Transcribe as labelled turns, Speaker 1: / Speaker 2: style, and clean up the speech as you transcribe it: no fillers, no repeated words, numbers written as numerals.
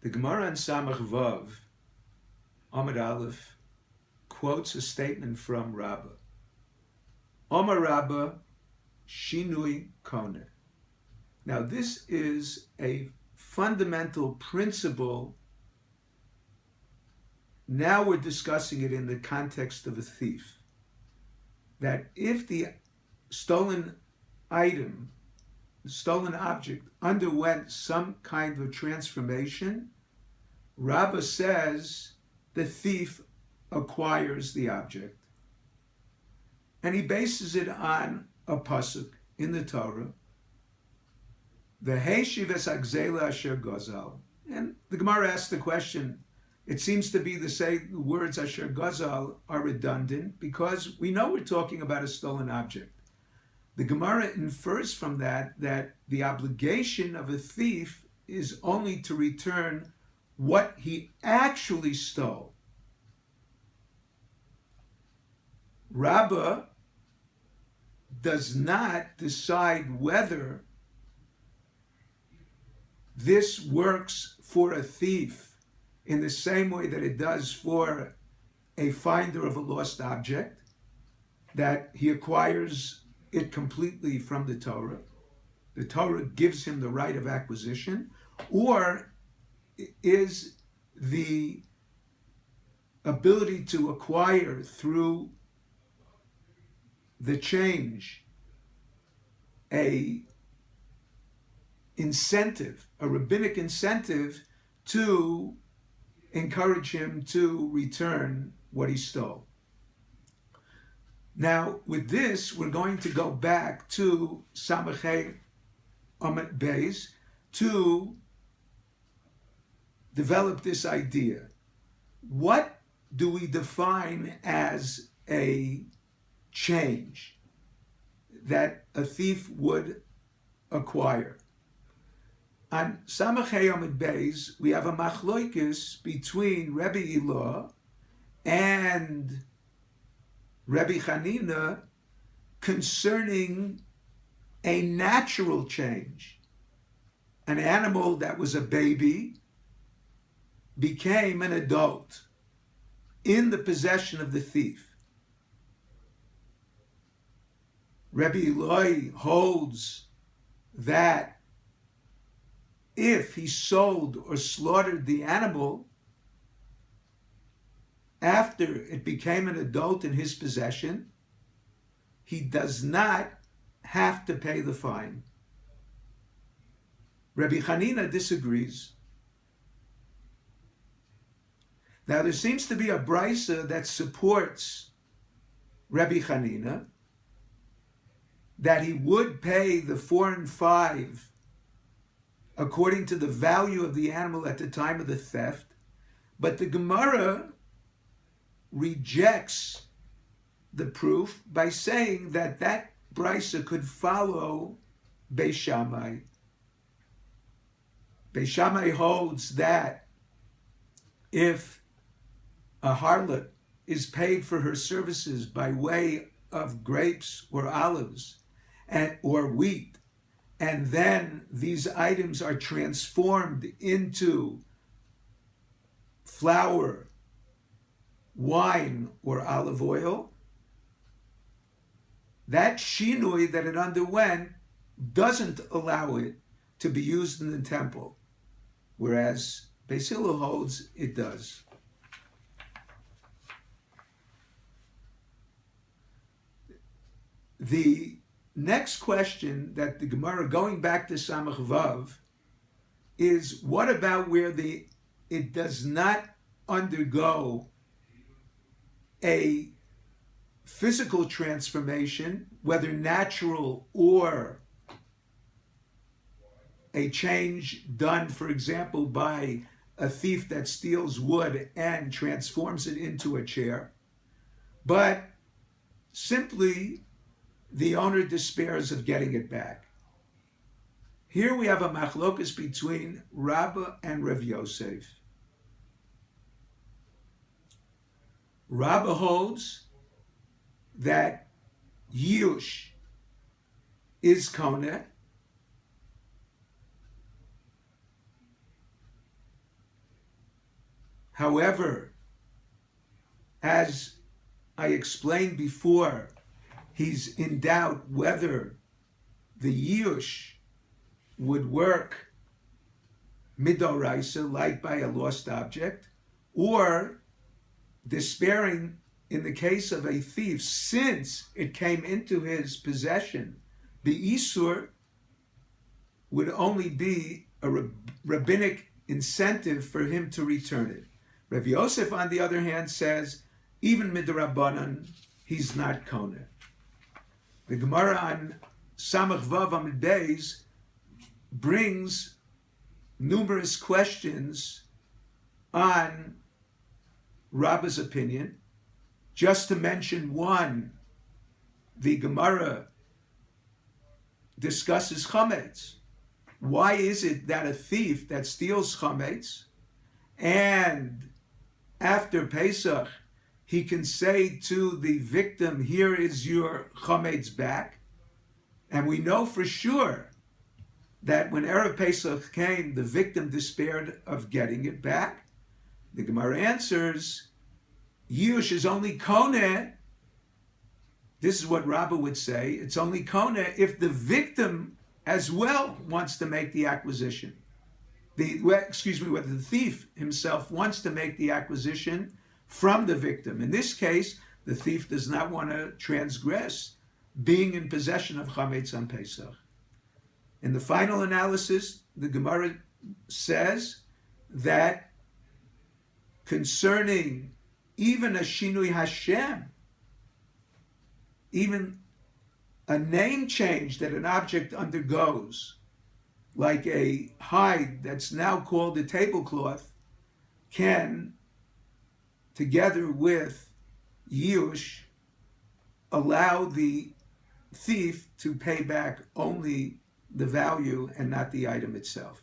Speaker 1: The Gemara in Samach Vav, Amud Aleph, quotes a statement from Rabbah. Omar Rabbah, Shinui Kone. Now this is a fundamental principle. Now we're discussing it in the context of a thief. That if the stolen item, the stolen object, underwent some kind of a transformation, Rabbah says the thief acquires the object. And he bases it on a pasuk in the Torah, the Yeshivas Rabbi Asher Gazal. And the Gemara asks the question, it seems to be the words Asher Gazal are redundant because we know we're talking about a stolen object. The Gemara infers from that the obligation of a thief is only to return what he actually stole. Rabbah does not decide whether this works for a thief in the same way that it does for a finder of a lost object, that he acquires it completely from the Torah. The Torah gives him the right of acquisition, or is the ability to acquire through the change a incentive, a rabbinic incentive to encourage him to return what he stole. Now, with this, we're going to go back to Samachay Amud Beis to develop this idea. What do we define as a change that a thief would acquire? On Samachay Amud Beis, we have a machloikis between Rabbi Ilah and Rabbi Chanina concerning a natural change. An animal that was a baby became an adult in the possession of the thief. Rabbi Eloi holds that if he sold or slaughtered the animal after it became an adult in his possession, he does not have to pay the fine. Rabbi Chanina disagrees. Now there seems to be a brisa that supports Rabbi Chanina, that he would pay the 4 and 5 according to the value of the animal at the time of the theft, but the Gemara rejects the proof by saying that that brisa could follow Beis Shammai. Beis Shammai holds that if a harlot is paid for her services by way of grapes or olives or wheat, and then these items are transformed into flour, wine, or olive oil, that shinui that it underwent doesn't allow it to be used in the temple, whereas Beis Hillel holds it does. The next question that the Gemara, going back to Samach Vav, is what about where it does not undergo a physical transformation, whether natural or a change done, for example, by a thief that steals wood and transforms it into a chair, but simply the owner despairs of getting it back. Here we have a machlokas between Rabbah and Rav Yosef. Rabbah holds that Yush is Koneh, However, as I explained before, he's in doubt whether the Yush would work midoraisa, like by a lost object, or despairing in the case of a thief, since it came into his possession, the Isur would only be a rabbinic incentive for him to return it. Rav Yosef, on the other hand, says, even midrabanan, he's not kona. The Gemara on Samach Vav Amid Beis brings numerous questions on Rabba's opinion. Just to mention one, the Gemara discusses chametz. Why is it that a thief that steals chametz and after Pesach he can say to the victim, here is your chametz back? And we know for sure that when Erev Pesach came, the victim despaired of getting it back. The Gemara answers, Yush is only koneh. This is what Rabbah would say. It's only koneh if the victim as well wants to make the acquisition. Whether the thief himself wants to make the acquisition from the victim. In this case, the thief does not want to transgress being in possession of chametz on Pesach. In the final analysis, the Gemara says that concerning even a shinui Hashem, even a name change that an object undergoes, like a hide that's now called a tablecloth, can, together with Yush, allow the thief to pay back only the value and not the item itself.